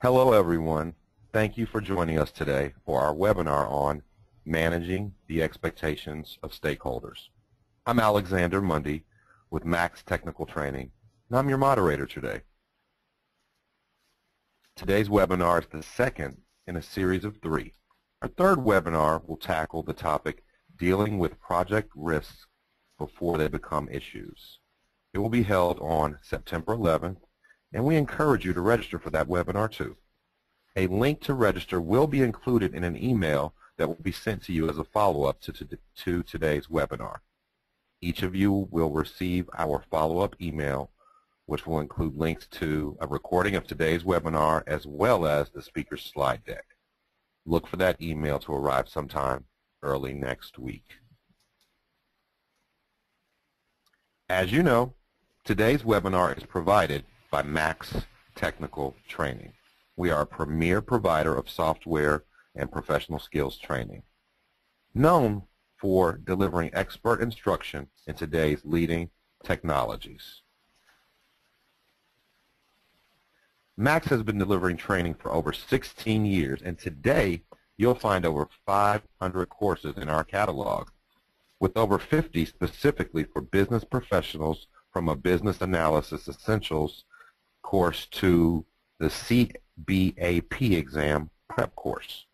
Hello everyone. Thank you for joining us today for our webinar on Managing the Expectations of Stakeholders. I'm Alexander Mundy with Max Technical Training, and I'm your moderator today. Today's webinar is the second in a series of 3. Our third webinar will tackle the topic Dealing with Project Risks Before They Become Issues. It will be held on September 11th, and we encourage you to register for that webinar too. A link to register will be included in an email that will be sent to you as a follow-up to today's webinar. Each of you will receive our follow-up email, which will include links to a recording of today's webinar as well as the speaker's slide deck. Look for that email to arrive sometime early next week. As you know, today's webinar is provided by Max Technical Training. We are a premier provider of software and professional skills training, known for delivering expert instruction in today's leading technologies. Max has been delivering training for over 16 years, and today you'll find over 500 courses in our catalog, with over 50 specifically for business professionals, from a business analysis essentials course to the CBAP exam prep course.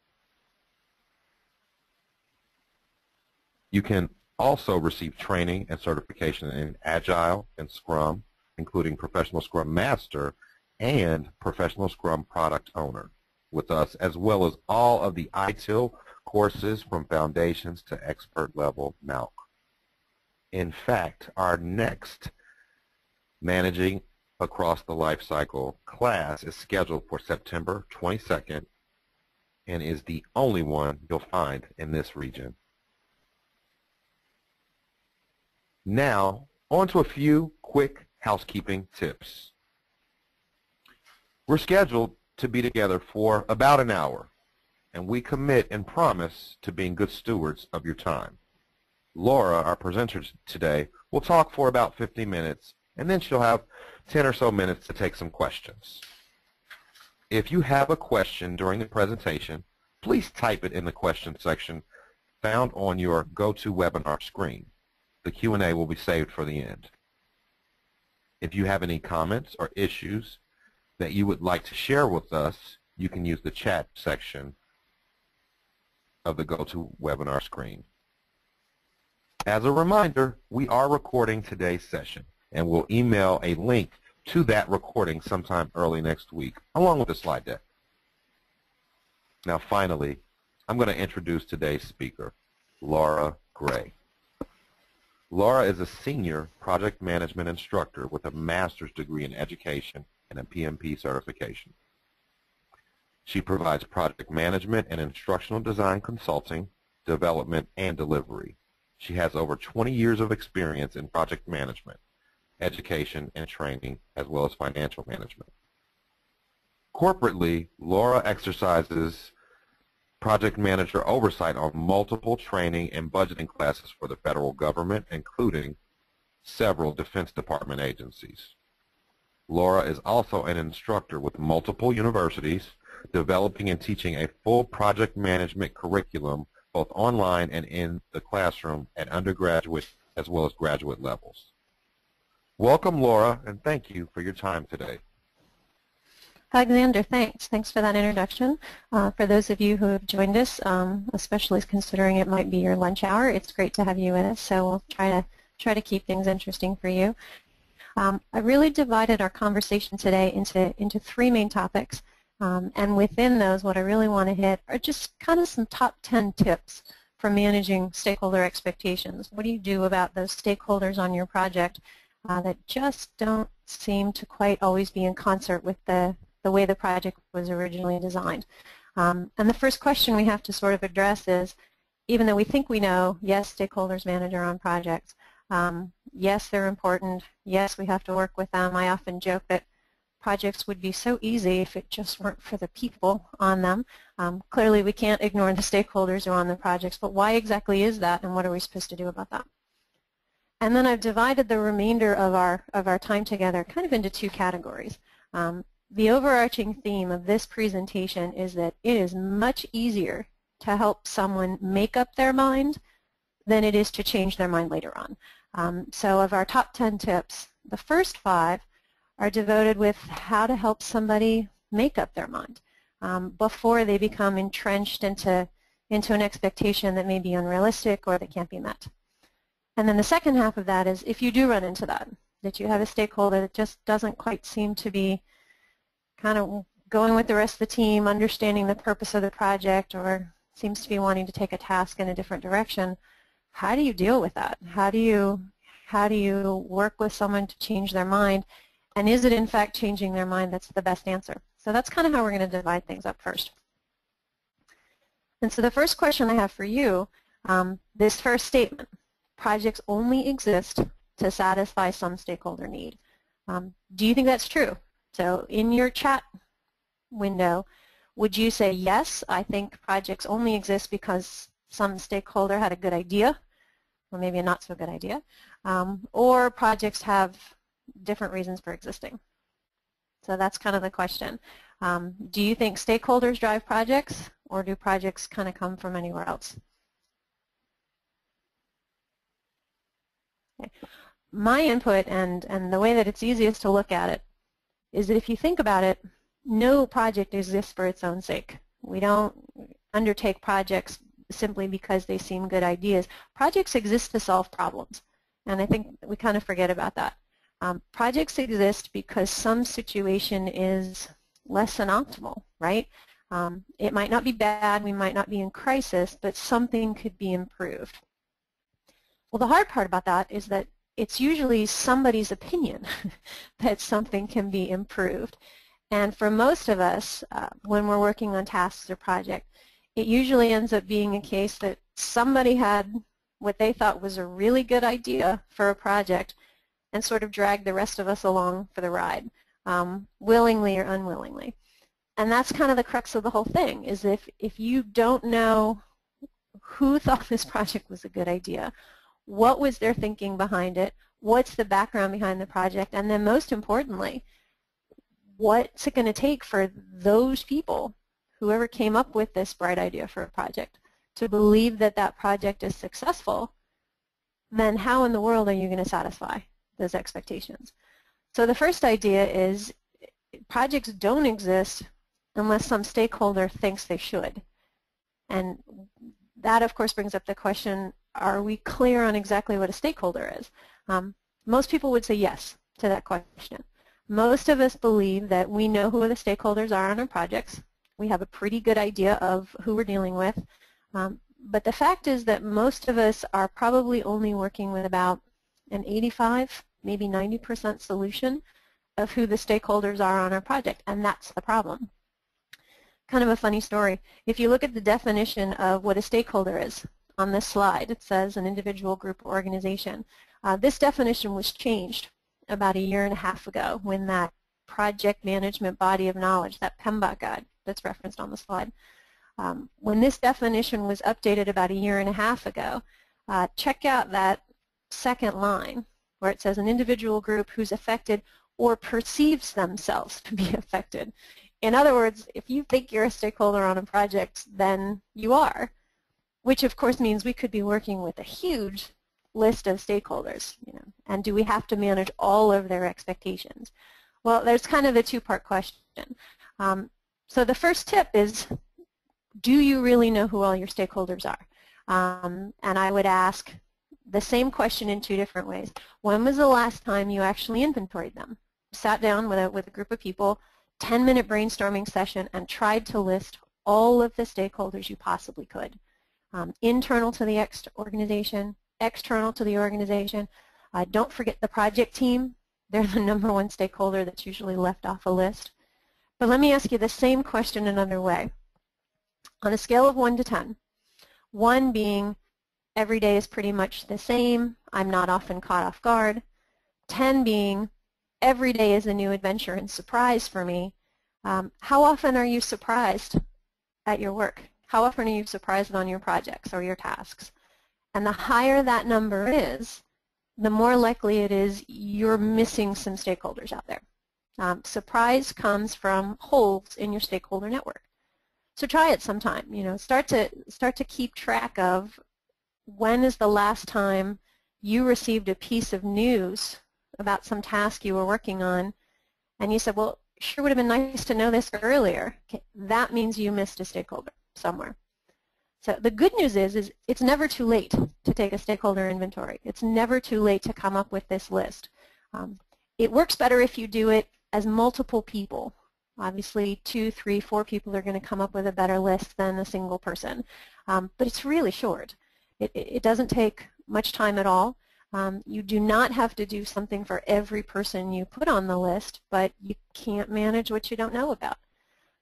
You can also receive training and certification in Agile and Scrum, including Professional Scrum Master and Professional Scrum Product Owner with us, as well as all of the ITIL courses from Foundations to Expert Level MALC. In fact, our next Managing Across the Life Cycle class is scheduled for September 22nd and is the only one you'll find in this region. Now, on to a few quick housekeeping tips. We're scheduled to be together for about an hour, and we commit and promise to being good stewards of your time. Laura, our presenter today, will talk for about 50 minutes, and then she'll have 10 or so minutes to take some questions. If you have a question during the presentation, please type it in the question section found on your GoToWebinar screen. The Q&A will be saved for the end. If you have any comments or issues that you would like to share with us, you can use the chat section of the GoToWebinar screen. As a reminder, we are recording today's session, and we'll email a link to that recording sometime early next week, along with the slide deck. Now finally, I'm going to introduce today's speaker, Laura Gray. Laura is a senior project management instructor with a master's degree in education and a PMP certification. She provides project management and instructional design consulting, development, and delivery. She has over 20 years of experience in project management, education and training, as well as financial management. Corporately, Laura exercises project manager oversight on multiple training and budgeting classes for the federal government, including several Defense Department agencies. Laura is also an instructor with multiple universities, developing and teaching a full project management curriculum both online and in the classroom at undergraduate as well as graduate levels. Welcome, Laura, and thank you for your time today. Alexander, thanks. Thanks for that introduction. For those of you who have joined us, especially considering it might be your lunch hour, it's great to have you with us. So we'll try to keep things interesting for you. I really divided our conversation today into 3 main topics, and within those, what I really want to hit are just kind of some top 10 tips for managing stakeholder expectations. What do you do about those stakeholders on your project that just don't seem to quite always be in concert with the way the project was originally designed? And the first question we have to sort of address is, even though we think we know, yes, stakeholders manage our own projects. Yes, they're important. Yes, we have to work with them. I often joke that projects would be so easy if it just weren't for the people on them. Clearly, we can't ignore the stakeholders who are on the projects, but why exactly is that, and what are we supposed to do about that? And then I've divided the remainder of our time together kind of into 2 categories. the overarching theme of this presentation is that it is much easier to help someone make up their mind than it is to change their mind later on. So of our top 10 tips, the first 5 are devoted with how to help somebody make up their mind before they become entrenched into an expectation that may be unrealistic or that can't be met. And then the second half of that is if you do run into that you have a stakeholder that just doesn't quite seem to be kind of going with the rest of the team, understanding the purpose of the project, or seems to be wanting to take a task in a different direction, how do you deal with that? How do you work with someone to change their mind? And is it in fact changing their mind that's the best answer? So that's kind of how we're going to divide things up first. And so the first question I have for you, this first statement, projects only exist to satisfy some stakeholder need. Do you think that's true? So in your chat window, would you say, yes, I think projects only exist because some stakeholder had a good idea, or maybe a not so good idea, or projects have different reasons for existing? So that's kind of the question. Do you think stakeholders drive projects, or do projects kind of come from anywhere else? Okay. My input and the way that it's easiest to look at it is that if you think about it, no project exists for its own sake. We don't undertake projects simply because they seem good ideas. Projects exist to solve problems, and I think we kind of forget about that. Projects exist because some situation is less than optimal, right? It might not be bad, we might not be in crisis, but something could be improved. Well, the hard part about that is that it's usually somebody's opinion that something can be improved. And for most of us, when we're working on tasks or projects, it usually ends up being a case that somebody had what they thought was a really good idea for a project and sort of dragged the rest of us along for the ride, willingly or unwillingly. And that's kind of the crux of the whole thing, is if you don't know who thought this project was a good idea, what was their thinking behind it, what's the background behind the project, and then most importantly, what's it going to take for those people, whoever came up with this bright idea for a project, to believe that that project is successful, then how in the world are you going to satisfy those expectations? So the first idea is projects don't exist unless some stakeholder thinks they should. And that, of course, brings up the question, are we clear on exactly what a stakeholder is? Most people would say yes to that question. Most of us believe that we know who the stakeholders are on our projects. We have a pretty good idea of who we're dealing with. But the fact is that most of us are probably only working with about an 85, maybe 90% solution of who the stakeholders are on our project, and that's the problem. Kind of a funny story. If you look at the definition of what a stakeholder is on this slide, it says an individual, group, or organization. This definition was changed about 1.5 years ago when that project management body of knowledge, that PMBOK guide that's referenced on the slide, when this definition was updated about 1.5 years ago, check out that second line where it says an individual, group who's affected or perceives themselves to be affected. In other words, if you think you're a stakeholder on a project, then you are, which of course means we could be working with a huge list of stakeholders, and do we have to manage all of their expectations? Well, there's kind of a two-part question. So the first tip is, do you really know who all your stakeholders are? And I would ask the same question in 2 different ways. When was the last time you actually inventoried them? Sat down with a group of people, 10-minute brainstorming session, and tried to list all of the stakeholders you possibly could. Internal to the organization, external to the organization. Don't forget the project team. They're the #1 stakeholder that's usually left off a list. But let me ask you the same question another way. On a scale of 1 to 10, 1 being every day is pretty much the same, I'm not often caught off guard, 10 being every day is a new adventure and surprise for me, how often are you surprised at your work? How often are you surprised on your projects or your tasks? And the higher that number is, the more likely it is you're missing some stakeholders out there. Surprise comes from holes in your stakeholder network. So try it sometime. Start to keep track of when is the last time you received a piece of news about some task you were working on, and you said, well, sure would have been nice to know this earlier. Okay, that means you missed a stakeholder somewhere. So the good news is it's never too late to take a stakeholder inventory. It's never too late to come up with this list. It works better if you do it as multiple people. Obviously, 2, 3, 4 people are going to come up with a better list than a single person. But it's really short. It doesn't take much time at all. You do not have to do something for every person you put on the list, but you can't manage what you don't know about.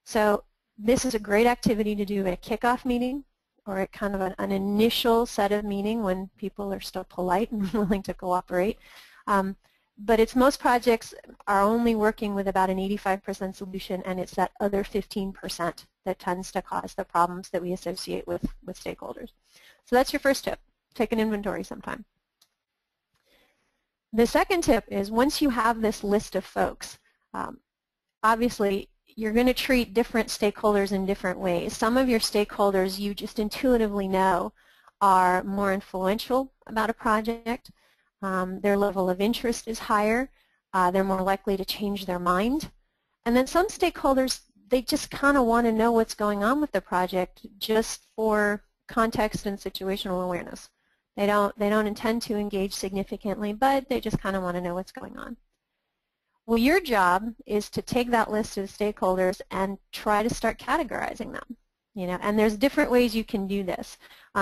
So this is a great activity to do at a kickoff meeting or at kind of an initial set of meeting when people are still polite and willing to cooperate. But it's most projects are only working with about an 85% solution, and it's that other 15% that tends to cause the problems that we associate with stakeholders. So that's your first tip. Take an inventory sometime. The second tip is once you have this list of folks, obviously you're going to treat different stakeholders in different ways. Some of your stakeholders you just intuitively know are more influential about a project. Their level of interest is higher. They're more likely to change their mind. And then some stakeholders, they just kind of want to know what's going on with the project just for context and situational awareness. They don't intend to engage significantly, but they just kind of want to know what's going on. Well, your job is to take that list of stakeholders and try to start categorizing them. And there's different ways you can do this.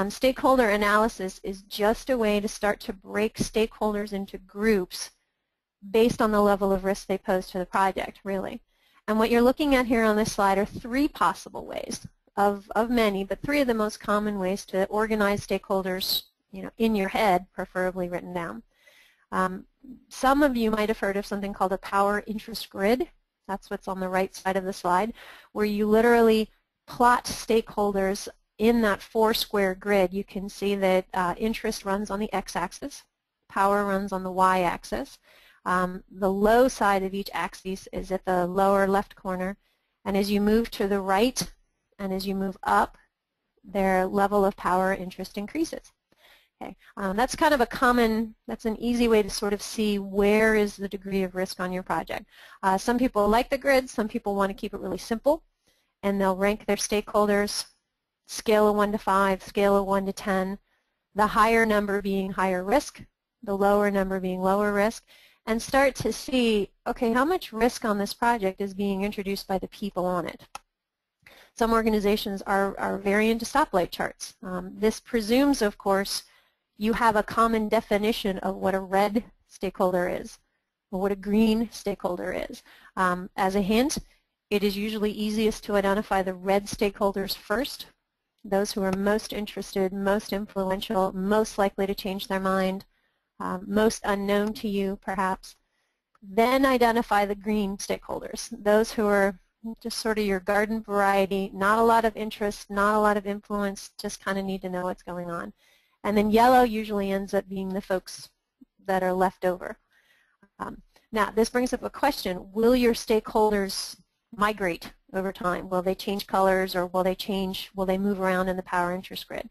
Stakeholder analysis is just a way to start to break stakeholders into groups based on the level of risk they pose to the project, really. And what you're looking at here on this slide are 3 possible ways of many, but 3 of the most common ways to organize stakeholders, in your head, preferably written down. Some of you might have heard of something called a power interest grid. That's what's on the right side of the slide, where you literally plot stakeholders in that 4-square grid. You can see that interest runs on the x-axis, power runs on the y-axis. The low side of each axis is at the lower left corner, and as you move to the right and as you move up, their level of power interest increases. Okay. That's kind of that's an easy way to sort of see where is the degree of risk on your project. Some people like the grid, some people want to keep it really simple, and they'll rank their stakeholders, scale of 1 to 5, scale of 1 to 10, the higher number being higher risk, the lower number being lower risk, and start to see, okay, how much risk on this project is being introduced by the people on it. Some organizations are very into stoplight charts. This presumes, of course, you have a common definition of what a red stakeholder is or what a green stakeholder is. As a hint, it is usually easiest to identify the red stakeholders first, those who are most interested, most influential, most likely to change their mind, most unknown to you perhaps. Then identify the green stakeholders, those who are just sort of your garden variety, not a lot of interest, not a lot of influence, just kind of need to know what's going on. And then yellow usually ends up being the folks that are left over. Now, this brings up a question. Will your stakeholders migrate over time? Will they change colors, or will they move around in the power interest grid?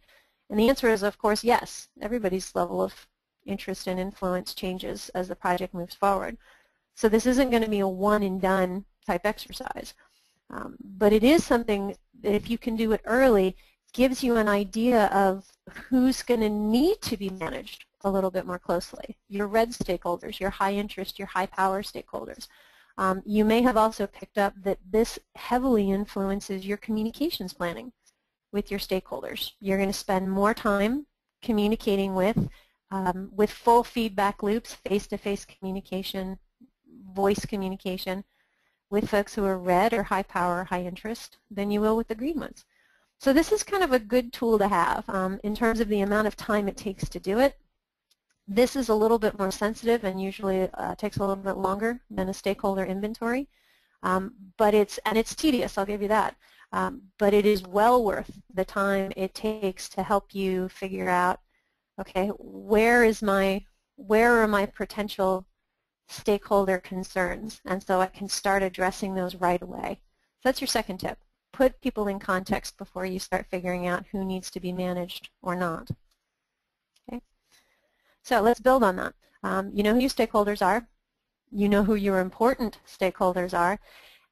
And the answer is, of course, yes. Everybody's level of interest and influence changes as the project moves forward. So this isn't going to be a one-and-done type exercise. But it is something that if you can do it early, gives you an idea of who's going to need to be managed a little bit more closely. Your red stakeholders, your high interest, your high power stakeholders. You may have also picked up that this heavily influences your communications planning with your stakeholders. You're going to spend more time communicating with full feedback loops, face-to-face communication, voice communication with folks who are red or high power or high interest than you will with the green ones. So this is kind of a good tool to have in terms of the amount of time it takes to do it. This is a little bit more sensitive and usually takes a little bit longer than a stakeholder inventory, but it's tedious, I'll give you that. But it is well worth the time it takes to help you figure out, okay, where are my potential stakeholder concerns, and so I can start addressing those right away. So that's your second tip. Put people in context before you start figuring out who needs to be managed or not. Okay? So let's build on that. You know who your stakeholders are. You know who your important stakeholders are.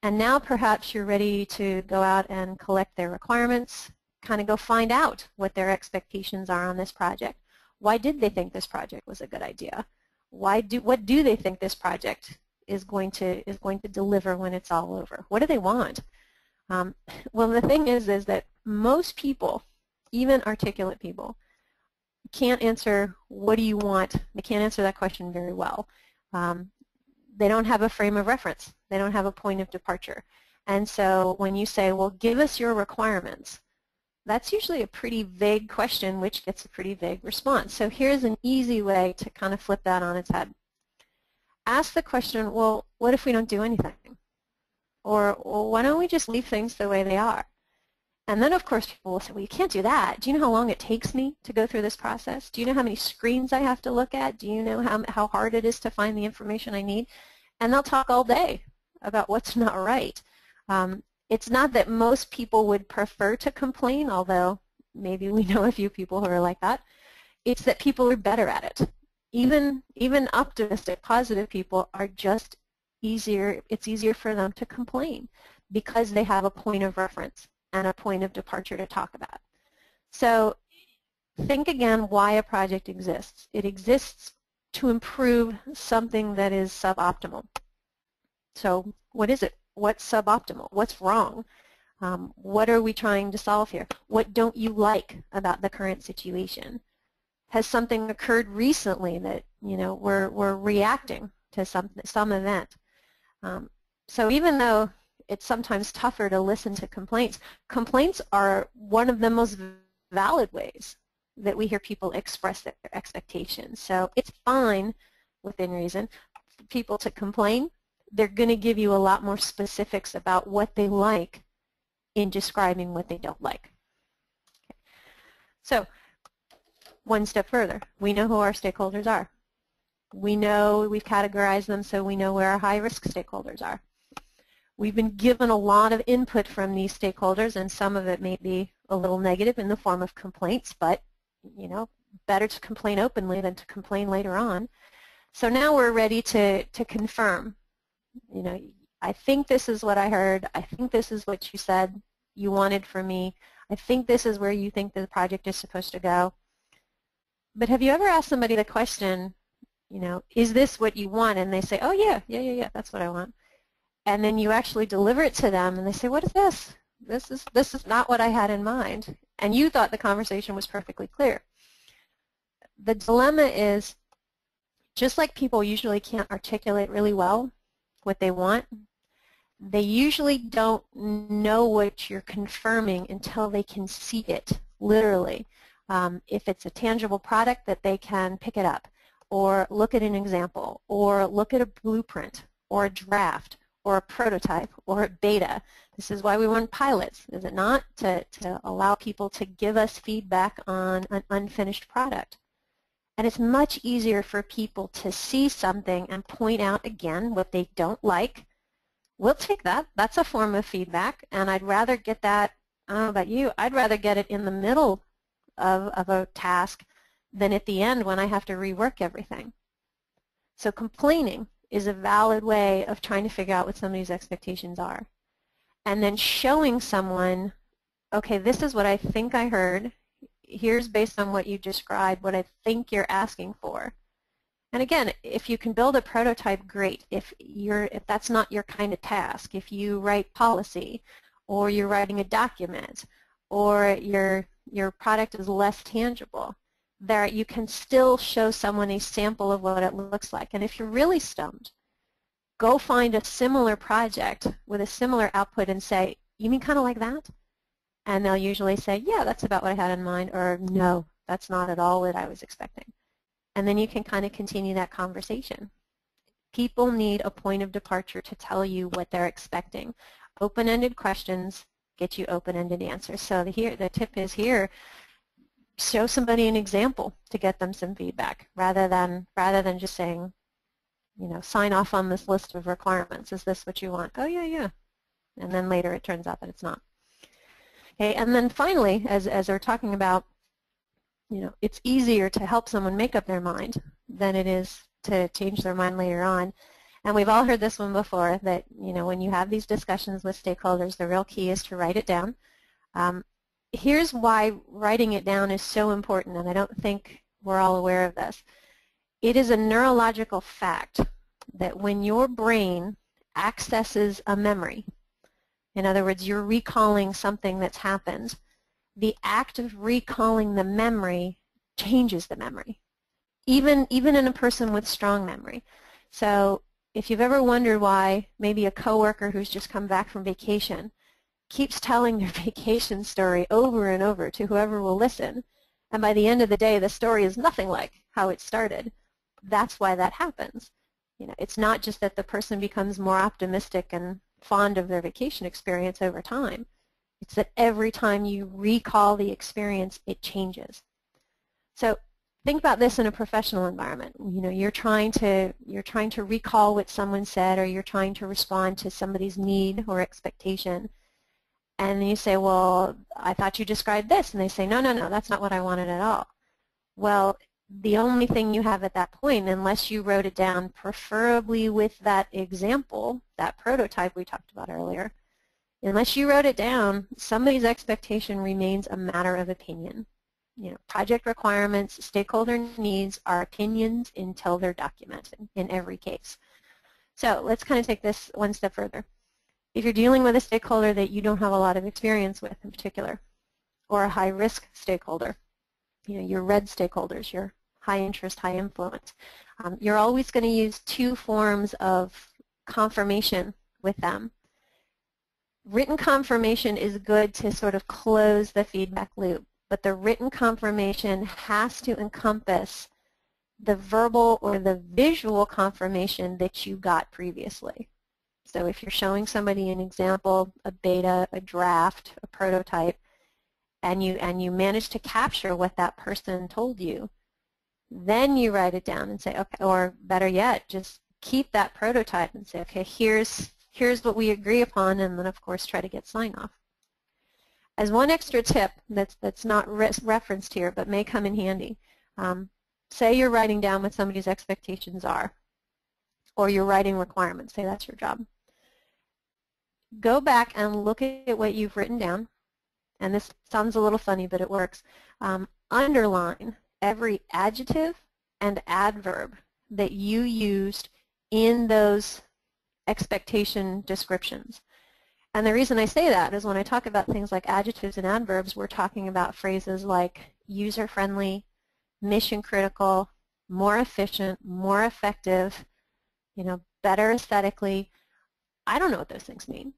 And now perhaps you're ready to go out and collect their requirements, kind of go find out what their expectations are on this project. Why did they think this project was a good idea? What do they think this project is going to deliver when it's all over? What do they want? Well, the thing is that most people, even articulate people, can't answer what do you want. They can't answer that question very well. They don't have a frame of reference. They don't have a point of departure. And so when you say, well, give us your requirements, that's usually a pretty vague question, which gets a pretty vague response. So here's an easy way to kind of flip that on its head. Ask the question, well, what if we don't do anything? Or well, why don't we just leave things the way they are? And then, of course, people will say, well, you can't do that. Do you know how long it takes me to go through this process? Do you know how many screens I have to look at? Do you know how hard it is to find the information I need? And they'll talk all day about what's not right. It's not that most people would prefer to complain, although maybe we know a few people who are like that. It's that people are better at it. Even optimistic, positive people are just easier. It's easier for them to complain because they have a point of reference and a point of departure to talk about. So think again why a project exists. It exists to improve something that is suboptimal. So what is it? What's suboptimal? What's wrong? What are we trying to solve here? What don't you like about the current situation? Has something occurred recently that we're reacting to some event? So even though it's sometimes tougher to listen to complaints, complaints are one of the most valid ways that we hear people express their expectations. So it's fine, within reason, for people to complain. They're going to give you a lot more specifics about what they like in describing what they don't like. Okay. So one step further, we know who our stakeholders are. We know we've categorized them so we know where our high-risk stakeholders are. We've been given a lot of input from these stakeholders, and some of it may be a little negative in the form of complaints, but better to complain openly than to complain later on. So now we're ready to confirm. I think this is what I heard. I think this is what you said you wanted from me. I think this is where you think the project is supposed to go. But have you ever asked somebody the question, is this what you want? And they say, oh yeah, that's what I want. And then you actually deliver it to them and they say, what is this? This is not what I had in mind. And you thought the conversation was perfectly clear. The dilemma is, just like people usually can't articulate really well what they want, they usually don't know what you're confirming until they can see it, literally. If it's a tangible product, that they can pick it up, or look at an example, or look at a blueprint, or a draft, or a prototype, or a beta. This is why we want pilots, is it not? To allow people to give us feedback on an unfinished product. And it's much easier for people to see something and point out again what they don't like. We'll take that. That's a form of feedback, and I'd rather get that, I don't know about you, I'd rather get it in the middle of a task than at the end when I have to rework everything. So complaining is a valid way of trying to figure out what somebody's expectations are. And then showing someone, okay, this is what I think I heard. Here's, based on what you described, what I think you're asking for. And again, if you can build a prototype, great. If that's not your kind of task, if you write policy, or you're writing a document, or your product is less tangible, there you can still show someone a sample of what it looks like. And if you're really stumped, go find a similar project with a similar output and say, you mean kind of like that? And they'll usually say, yeah, that's about what I had in mind, or no, that's not at all what I was expecting. And then you can kind of continue that conversation. People need a point of departure to tell you what they're expecting. Open-ended questions get you open-ended answers. So the tip is here, show somebody an example to get them some feedback rather than just saying, sign off on this list of requirements. Is this what you want? Oh, yeah, yeah. And then later it turns out that it's not. Okay, and then finally, as we're talking about, it's easier to help someone make up their mind than it is to change their mind later on. And we've all heard this one before, that when you have these discussions with stakeholders, the real key is to write it down. Here's why writing it down is so important, and I don't think we're all aware of this. It is a neurological fact that when your brain accesses a memory, in other words, you're recalling something that's happened, the act of recalling the memory changes the memory, even in a person with strong memory. So if you've ever wondered why maybe a coworker who's just come back from vacation keeps telling their vacation story over and over to whoever will listen, and by the end of the day the story is nothing like how it started, that's why that happens. It's not just that the person becomes more optimistic and fond of their vacation experience over time. It's that every time you recall the experience, it changes. So think about this in a professional environment. You're trying to recall what someone said, or you're trying to respond to somebody's need or expectation. And you say, well, I thought you described this. And they say, no, no, no, that's not what I wanted at all. Well, the only thing you have at that point, unless you wrote it down, preferably with that example, that prototype we talked about earlier, unless you wrote it down, somebody's expectation remains a matter of opinion. Project requirements, stakeholder needs are opinions until they're documented in every case. So let's kind of take this one step further. If you're dealing with a stakeholder that you don't have a lot of experience with in particular, or a high-risk stakeholder, your red stakeholders, your high interest, high influence, you're always going to use two forms of confirmation with them. Written confirmation is good to sort of close the feedback loop, but the written confirmation has to encompass the verbal or the visual confirmation that you got previously. So if you're showing somebody an example, a beta, a draft, a prototype, and you manage to capture what that person told you, then you write it down and say, okay, or better yet, just keep that prototype and say, okay, here's what we agree upon, and then of course try to get sign-off. As one extra tip that's not referenced here but may come in handy, say you're writing down what somebody's expectations are, or you're writing requirements, say that's your job. Go back and look at what you've written down, and this sounds a little funny but it works. Underline every adjective and adverb that you used in those expectation descriptions. And the reason I say that is when I talk about things like adjectives and adverbs, we're talking about phrases like user-friendly, mission-critical, more efficient, more effective, better aesthetically. I don't know what those things mean.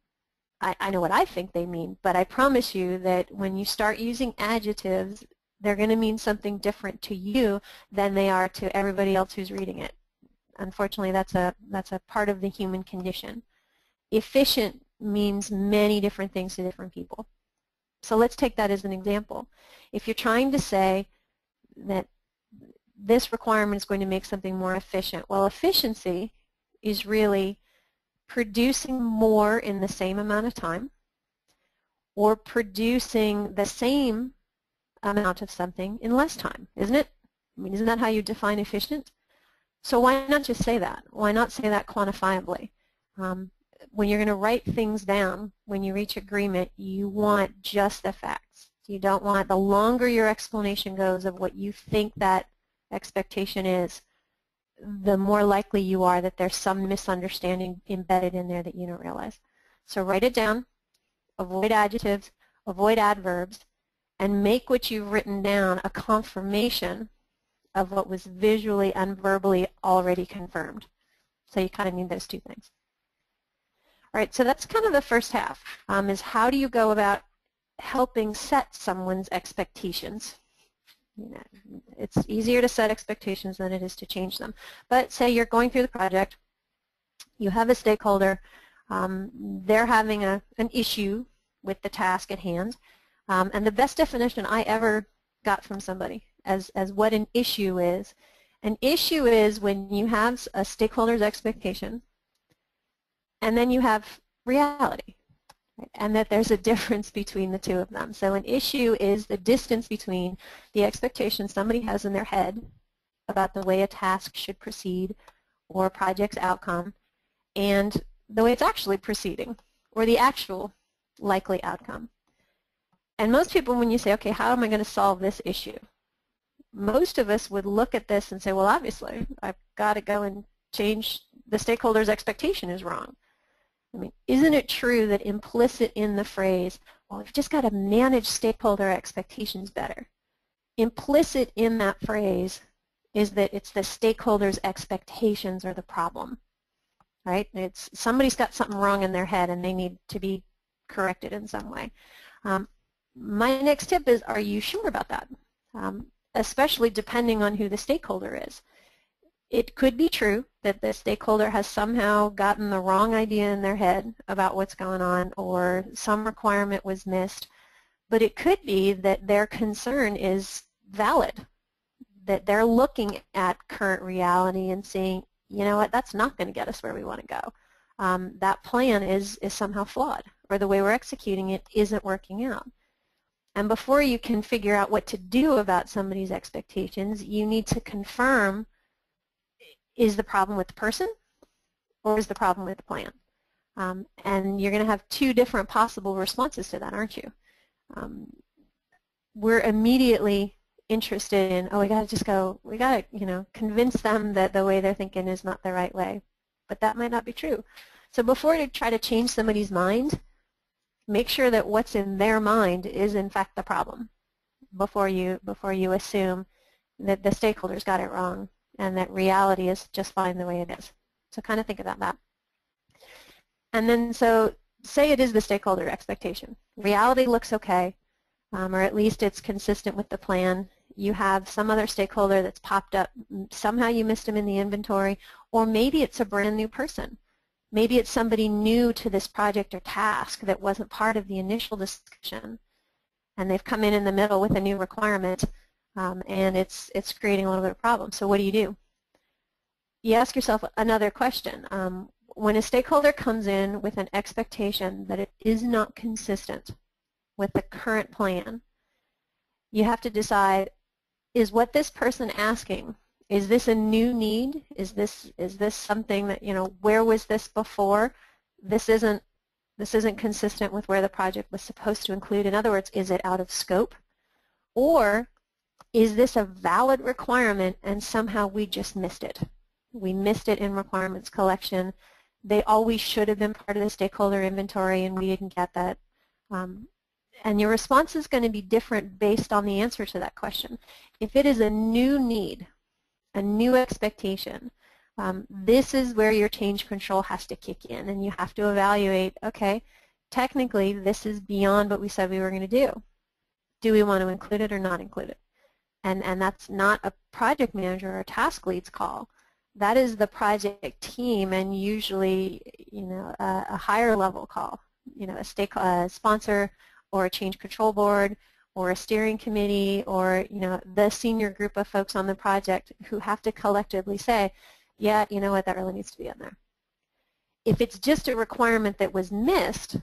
I know what I think they mean, but I promise you that when you start using adjectives, they're going to mean something different to you than they are to everybody else who's reading it. Unfortunately, that's a part of the human condition. Efficient means many different things to different people. So let's take that as an example. If you're trying to say that this requirement is going to make something more efficient, well, efficiency is really producing more in the same amount of time, or producing the same amount of something in less time, isn't it? I mean, isn't that how you define efficient? So why not just say that? Why not say that quantifiably? When you're going to write things down, when you reach agreement, you want just the facts. You don't want, the longer your explanation goes of what you think that expectation is, the more likely you are that there's some misunderstanding embedded in there that you don't realize. So write it down, avoid adjectives, avoid adverbs, and make what you've written down a confirmation of what was visually and verbally already confirmed. So you kind of need those two things. All right, so that's kind of the first half, is how do you go about helping set someone's expectations? It's easier to set expectations than it is to change them. But say you're going through the project, you have a stakeholder, they're having an issue with the task at hand, and the best definition I ever got from somebody as what an issue is An issue is when you have a stakeholder's expectation and then you have reality, right? And that there's a difference between the two of them. So an issue is the distance between the expectation somebody has in their head about the way a task should proceed or a project's outcome and the way it's actually proceeding or the actual likely outcome. And most people, when you say, okay, how am I going to solve this issue? Most of us would look at this and say, well, obviously, I've got to go and change the stakeholder's expectation is wrong. I mean, isn't it true that implicit in the phrase, well, we've just got to manage stakeholder expectations better? Implicit in that phrase is that it's the stakeholder's expectations are the problem, right? It's somebody's got something wrong in their head and they need to be corrected in some way. My next tip is, are you sure about that? Especially depending on who the stakeholder is. It could be true that the stakeholder has somehow gotten the wrong idea in their head about what's going on or some requirement was missed, but it could be that their concern is valid, that they're looking at current reality and saying, you know what, that's not going to get us where we want to go. That plan is somehow flawed, or the way we're executing it isn't working out. And before you can figure out what to do about somebody's expectations, you need to confirm, is the problem with the person or is the problem with the plan? And you're going to have two different possible responses to that, aren't you? We're immediately interested in, oh, we got to just go, we got to, convince them that the way they're thinking is not the right way. But that might not be true. So before you try to change somebody's mind, make sure that what's in their mind is in fact the problem before you assume that the stakeholders got it wrong and that reality is just fine the way it is. So kind of think about that. And then so say it is the stakeholder expectation. Reality looks okay, or at least it's consistent with the plan. You have some other stakeholder that's popped up. Somehow you missed them in the inventory, or maybe it's a brand new person. Maybe it's somebody new to this project or task that wasn't part of the initial discussion, and they've come in the middle with a new requirement, and it's creating a little bit of problem. So what do? You ask yourself another question. When a stakeholder comes in with an expectation that it is not consistent with the current plan, you have to decide, is what this person asking, is this a new need? Is this something that, where was this before? This isn't consistent with where the project was supposed to include. In other words, is it out of scope? Or is this a valid requirement and somehow we just missed it? We missed it in requirements collection. They always should have been part of the stakeholder inventory and we didn't get that. And your response is going to be different based on the answer to that question. If it is a new need, a new expectation, this is where your change control has to kick in, and you have to evaluate, okay, technically this is beyond what we said we were going to do. Do we want to include it or not include it? And that's not a project manager or task lead's call. That is the project team, and usually, a higher level call, a sponsor or a change control board or a steering committee or the senior group of folks on the project who have to collectively say, yeah, you know what, that really needs to be in there. If it's just a requirement that was missed,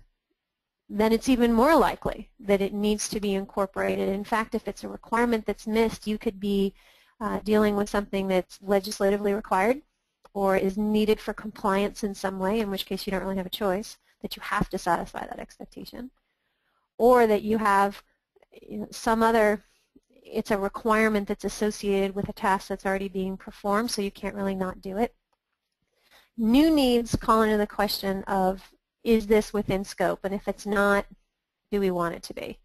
then it's even more likely that it needs to be incorporated. In fact, if it's a requirement that's missed, you could be dealing with something that's legislatively required or is needed for compliance in some way, in which case you don't really have a choice, that you have to satisfy that expectation. Or that you have some other, it's a requirement that's associated with a task that's already being performed, so you can't really not do it. New needs call into the question of, is this within scope? And if it's not, do we want it to be?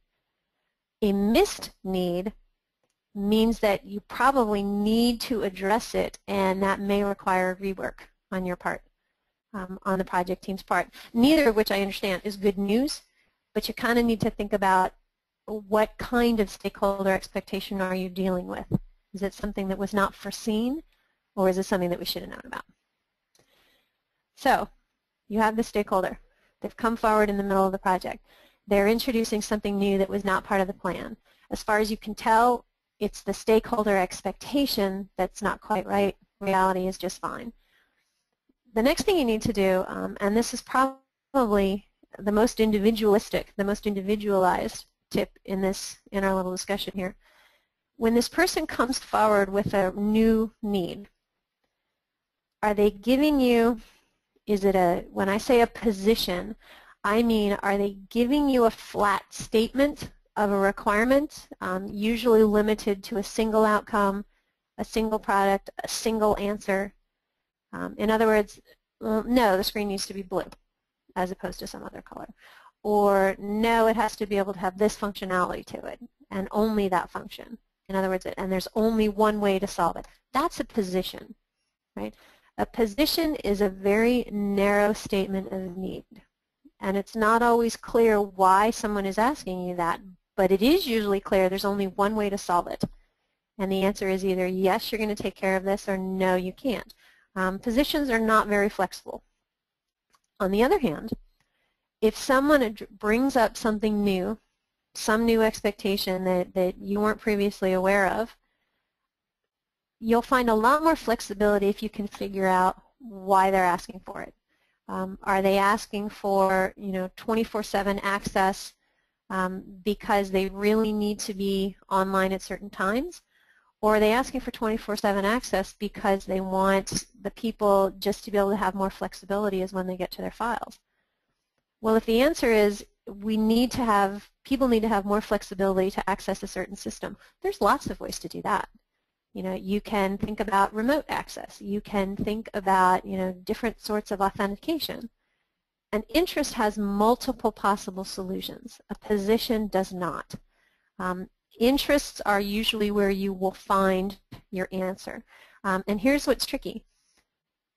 A missed need means that you probably need to address it, and that may require rework on your part, on the project team's part. Neither of which I understand is good news, but you kind of need to think about what kind of stakeholder expectation are you dealing with? Is it something that was not foreseen, or is it something that we should have known about? So you have the stakeholder. They've come forward in the middle of the project. They're introducing something new that was not part of the plan. As far as you can tell, it's the stakeholder expectation that's not quite right. Reality is just fine. The next thing you need to do, and this is probably the most individualistic, the most individualized tip in our little discussion here. When this person comes forward with a new need, are they giving you, when I say a position, I mean, are they giving you a flat statement of a requirement, usually limited to a single outcome, a single product, a single answer? In other words, no, the screen needs to be blue as opposed to some other color. Or no, it has to be able to have this functionality to it, and only that function. In other words, and there's only one way to solve it. That's a position, right? A position is a very narrow statement of need. And it's not always clear why someone is asking you that, but it is usually clear there's only one way to solve it. And the answer is either yes, you're going to take care of this, or no, you can't. Positions are not very flexible. On the other hand, if someone brings up something new, some new expectation that you weren't previously aware of, you'll find a lot more flexibility if you can figure out why they're asking for it. Are they asking for 24/7 access because they really need to be online at certain times? Or are they asking for 24/7 access because they want the people just to be able to have more flexibility as when they get to their files? Well, if the answer is people need to have more flexibility to access a certain system, there's lots of ways to do that. You can think about remote access. You can think about different sorts of authentication. An interest has multiple possible solutions. A position does not. Interests are usually where you will find your answer. And here's what's tricky.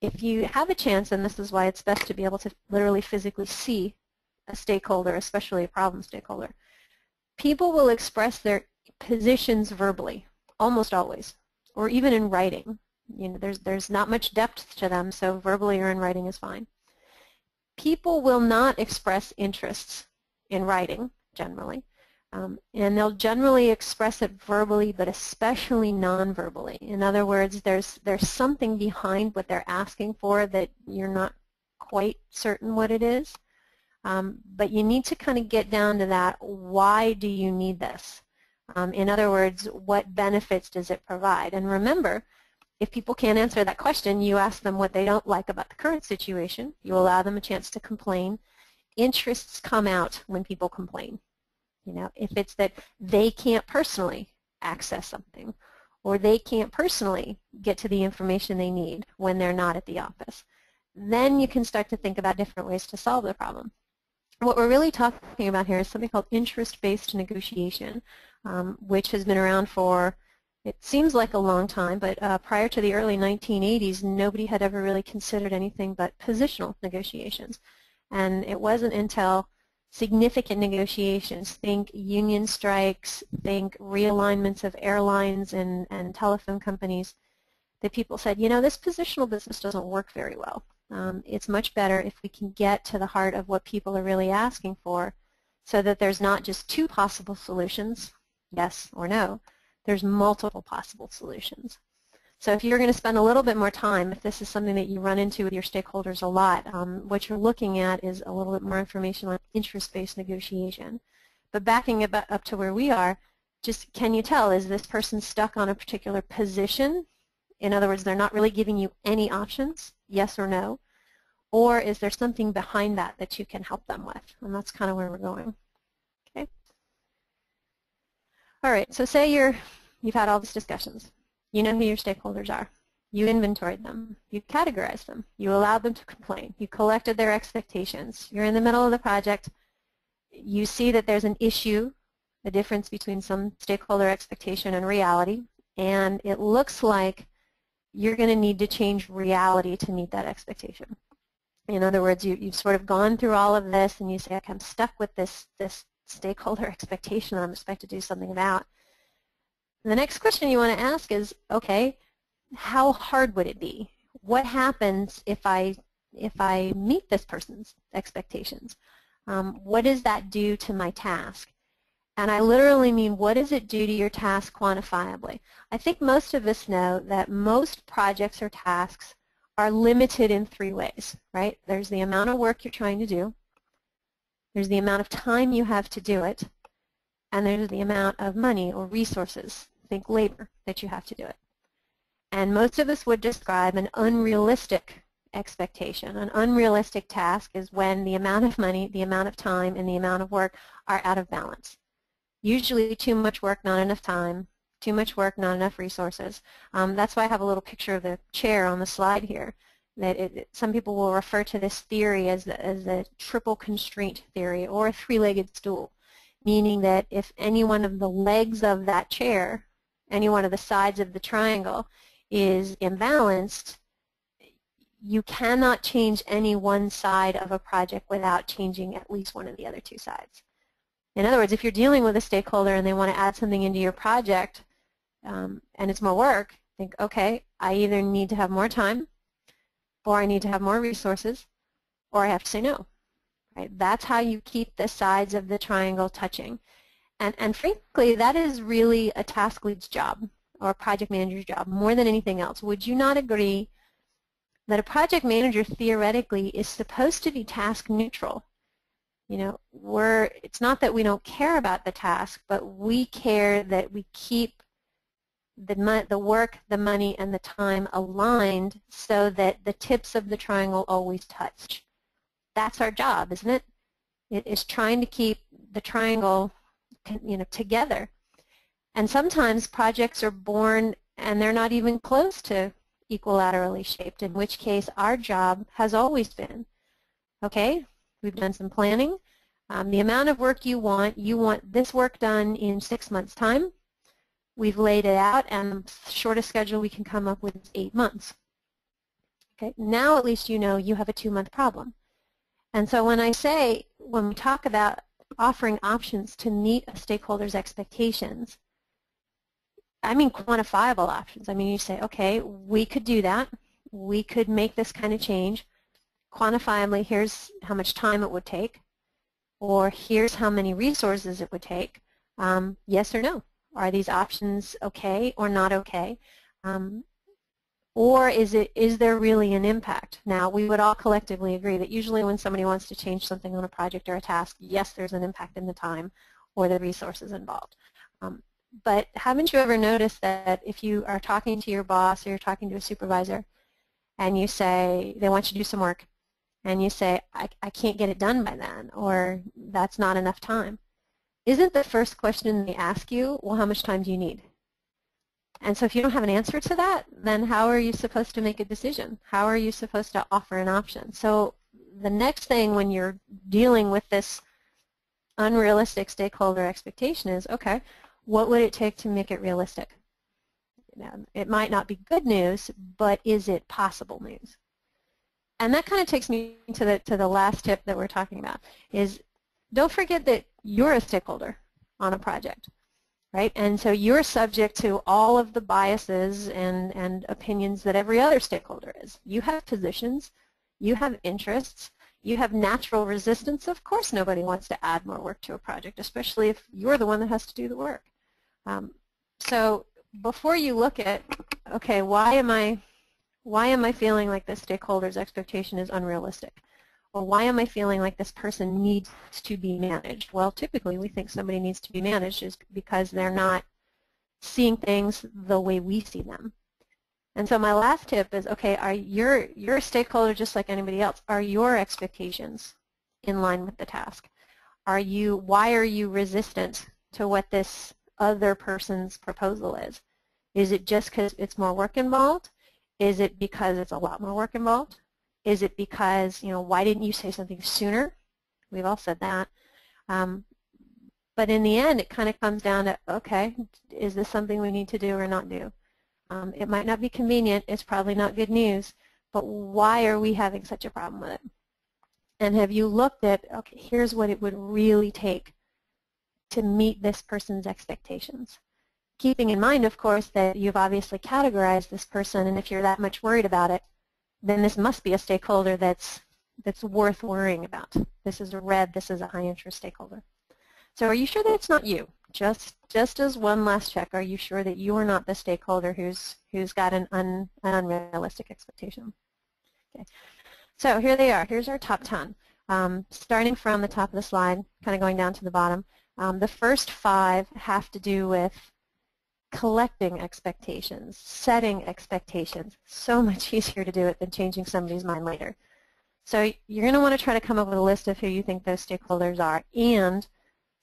If you have a chance, and this is why it's best to be able to literally physically see a stakeholder, especially a problem stakeholder, people will express their positions verbally, almost always, or even in writing. There's not much depth to them, so verbally or in writing is fine. People will not express interests in writing, generally. And they'll generally express it verbally, but especially non-verbally. In other words, there's something behind what they're asking for that you're not quite certain what it is. But you need to kind of get down to that. Why do you need this? In other words, what benefits does it provide? And remember, if people can't answer that question, you ask them what they don't like about the current situation. You allow them a chance to complain. Interests come out when people complain. If it's that they can't personally access something, or they can't personally get to the information they need when they're not at the office, then you can start to think about different ways to solve the problem. What we're really talking about here is something called interest-based negotiation, which has been around for, it seems like a long time, but prior to the early 1980s, nobody had ever really considered anything but positional negotiations. And it wasn't until significant negotiations, think union strikes, think realignments of airlines and telephone companies, that people said, this positional business doesn't work very well. It's much better if we can get to the heart of what people are really asking for, so that there's not just two possible solutions, yes or no, there's multiple possible solutions. So if you're going to spend a little bit more time, if this is something that you run into with your stakeholders a lot, what you're looking at is a little bit more information on interest-based negotiation. But backing it up to where we are, just can you tell, is this person stuck on a particular position? In other words, they're not really giving you any options, yes or no? Or is there something behind that that you can help them with? And that's kind of where we're going. Okay. All right, so say you've had all these discussions. You know who your stakeholders are. You inventoried them. You categorized them. You allowed them to complain. You collected their expectations. You're in the middle of the project. You see that there's an issue, a difference between some stakeholder expectation and reality, and it looks like you're going to need to change reality to meet that expectation. In other words, you've sort of gone through all of this, and you say, okay, I'm stuck with this stakeholder expectation that I'm expected to do something about. The next question you want to ask is, okay, how hard would it be? What happens if I meet this person's expectations? What does that do to my task? And I literally mean, what does it do to your task quantifiably? I think most of us know that most projects or tasks are limited in three ways, right? There's the amount of work you're trying to do, there's the amount of time you have to do it, and there's the amount of money or resources, think labor, that you have to do it. And most of us would describe an unrealistic expectation. An unrealistic task is when the amount of money, the amount of time, and the amount of work are out of balance. Usually too much work, not enough time, too much work, not enough resources. That's why I have a little picture of the chair on the slide here. That some people will refer to this theory as the triple constraint theory, or a three-legged stool, meaning that if any one of the legs of that chair, any one of the sides of the triangle is imbalanced, you cannot change any one side of a project without changing at least one of the other two sides. In other words, if you're dealing with a stakeholder and they want to add something into your project and it's more work, think, okay, I either need to have more time, or I need to have more resources, or I have to say no. Right? That's how you keep the sides of the triangle touching. And frankly, that is really a task lead's job or a project manager's job more than anything else. Would you not agree that a project manager theoretically is supposed to be task neutral? You know, it's not that we don't care about the task, but we care that we keep the work, the money, and the time aligned so that the tips of the triangle always touch. That's our job, isn't it? It is trying to keep the triangle, you know, together. And sometimes projects are born and they're not even close to equilaterally shaped, in which case our job has always been, okay, we've done some planning. The amount of work you want this work done in 6 months' time. We've laid it out, and the shortest schedule we can come up with is 8 months. Okay, now at least you know you have a 2-month problem. And so when we talk about offering options to meet a stakeholder's expectations, I mean quantifiable options. I mean, you say, okay, we could do that. We could make this kind of change. Quantifiably, here's how much time it would take, or here's how many resources it would take. Yes or no? Are these options okay or not okay? Or is there really an impact? Now, we would all collectively agree that usually when somebody wants to change something on a project or a task, yes, there's an impact in the time or the resources involved. But haven't you ever noticed that if you are talking to your boss or you're talking to a supervisor and you say they want you to do some work, and you say, I can't get it done by then, or that's not enough time, isn't the first question they ask you, well, how much time do you need? And so if you don't have an answer to that, then how are you supposed to make a decision? How are you supposed to offer an option? So the next thing when you're dealing with this unrealistic stakeholder expectation is, okay, what would it take to make it realistic? Now, it might not be good news, but is it possible news? And that kind of takes me to the last tip that we're talking about, is don't forget that you're a stakeholder on a project, right? And so you're subject to all of the biases and opinions that every other stakeholder is. You have positions, you have interests, you have natural resistance. Of course nobody wants to add more work to a project, especially if you're the one that has to do the work. So before you look at, okay, why am I feeling like this stakeholder's expectation is unrealistic? Or why am I feeling like this person needs to be managed? Well, typically we think somebody needs to be managed is because they're not seeing things the way we see them. And so my last tip is, okay, you're a stakeholder just like anybody else. Are your expectations in line with the task? Why are you resistant to what this other person's proposal is? Is it just because it's more work involved? Is it because it's a lot more work involved? Is it because, you know, why didn't you say something sooner? We've all said that. But in the end, it kind of comes down to, okay, is this something we need to do or not do? It might not be convenient. It's probably not good news. But why are we having such a problem with it? And have you looked at, okay, here's what it would really take to meet this person's expectations? Keeping in mind, of course, that you've obviously categorized this person, and if you're that much worried about it, then this must be a stakeholder that's worth worrying about. This is a red, this is a high interest stakeholder. So are you sure that it's not you? Just as one last check, are you sure that you are not the stakeholder who's got an unrealistic expectation? Okay. So here they are. Here's our top 10. Starting from the top of the slide, kind of going down to the bottom. The first 5 have to do with collecting expectations, setting expectations. So much easier to do it than changing somebody's mind later. So you're going to want to try to come up with a list of who you think those stakeholders are. And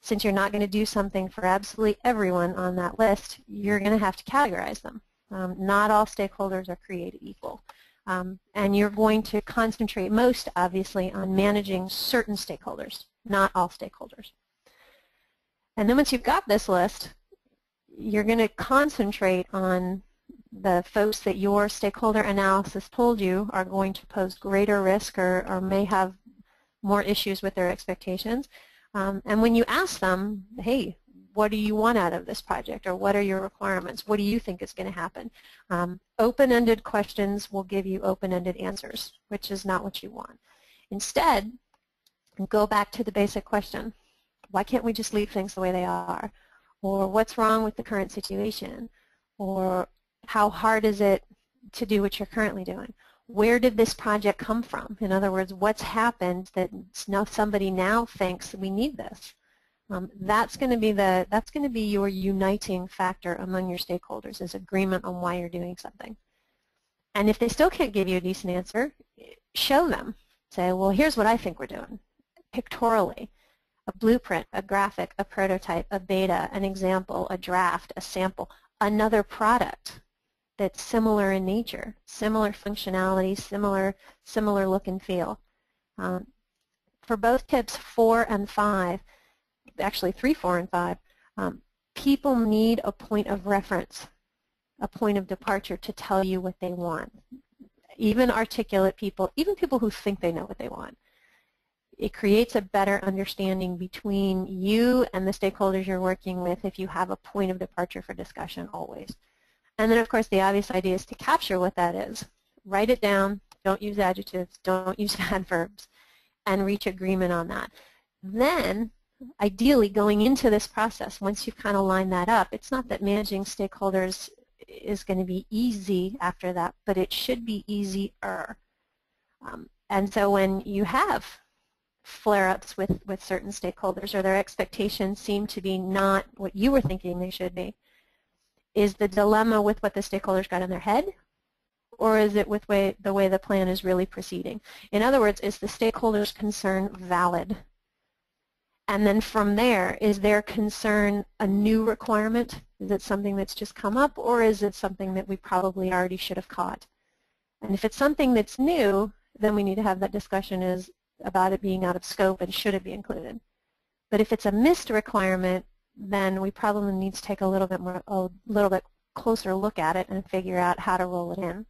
since you're not going to do something for absolutely everyone on that list, you're going to have to categorize them. Not all stakeholders are created equal. And you're going to concentrate most, obviously, on managing certain stakeholders, not all stakeholders. And then once you've got this list, you're going to concentrate on the folks that your stakeholder analysis told you are going to pose greater risk or may have more issues with their expectations. And when you ask them, hey, what do you want out of this project, or what are your requirements? What do you think is going to happen? Open-ended questions will give you open-ended answers, which is not what you want. Instead, go back to the basic question. Why can't we just leave things the way they are? Or what's wrong with the current situation? Or how hard is it to do what you're currently doing? Where did this project come from? In other words, what's happened that now somebody now thinks we need this? That's going to be your uniting factor among your stakeholders, is agreement on why you're doing something. And if they still can't give you a decent answer, show them. Say, well, here's what I think we're doing, pictorially. A blueprint, a graphic, a prototype, a beta, an example, a draft, a sample, another product that's similar in nature, similar functionality, similar look and feel. For both tips 4 and 5, actually 3, 4, and 5, people need a point of reference, a point of departure to tell you what they want. Even articulate people, even people who think they know what they want. It creates a better understanding between you and the stakeholders you're working with if you have a point of departure for discussion always. And then, of course, the obvious idea is to capture what that is. Write it down. Don't use adjectives. Don't use adverbs. And reach agreement on that. Then, ideally, going into this process, once you've kind of lined that up, it's not that managing stakeholders is going to be easy after that, but it should be easier. And so when you have flare-ups with certain stakeholders, or their expectations seem to be not what you were thinking they should be, is the dilemma with what the stakeholders got in their head, or is it with the way the plan is really proceeding? In other words, is the stakeholders' concern valid? And then from there, is their concern a new requirement? Is it something that's just come up, or is it something that we probably already should have caught? And if it's something that's new, then we need to have that discussion about it being out of scope and should it be included. But if it's a missed requirement, then we probably need to take a little bit closer look at it and figure out how to roll it in.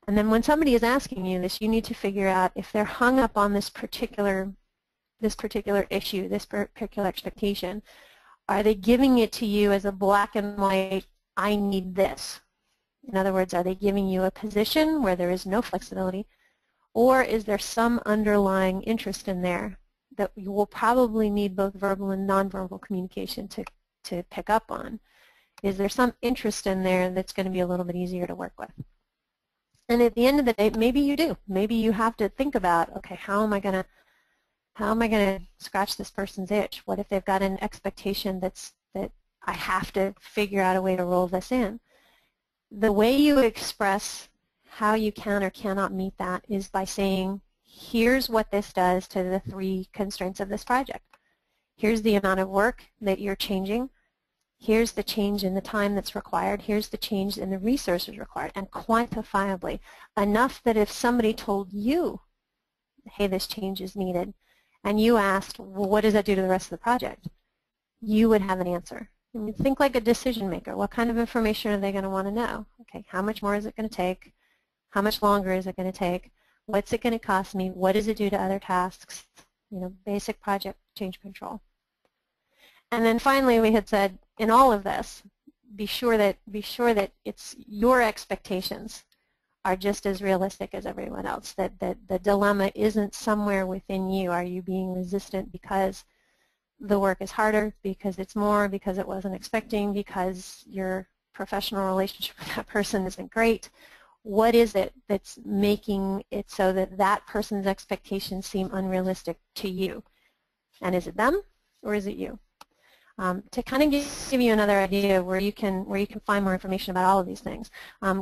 And then when somebody is asking you this, you need to figure out if they're hung up on this particular issue, this particular expectation. Are they giving it to you as a black and white, I need this? In other words, are they giving you a position where there is no flexibility? Or is there some underlying interest in there that you will probably need both verbal and nonverbal communication to pick up on? Is there some interest in there that's going to be a little bit easier to work with? And at the end of the day, maybe you do. Maybe you have to think about, okay, how am I going to scratch this person's itch? What if they've got an expectation that I have to figure out a way to roll this in? The way you express how you can or cannot meet that is by saying, here's what this does to the 3 constraints of this project. Here's the amount of work that you're changing. Here's the change in the time that's required. Here's the change in the resources required, and quantifiably, enough that if somebody told you, hey, this change is needed, and you asked, well, what does that do to the rest of the project? You would have an answer. I mean, think like a decision maker. What kind of information are they going to want to know? Okay, how much more is it going to take? How much longer is it going to take? What's it going to cost me? What does it do to other tasks? You know, basic project change control. And then finally, we had said, in all of this, be sure that it's your expectations are just as realistic as everyone else. That the dilemma isn't somewhere within you. Are you being resistant because the work is harder, because it's more, because it wasn't expecting, because your professional relationship with that person isn't great. What is it that's making it so that that person's expectations seem unrealistic to you? And is it them or is it you? To kind of give you another idea where you can find more information about all of these things.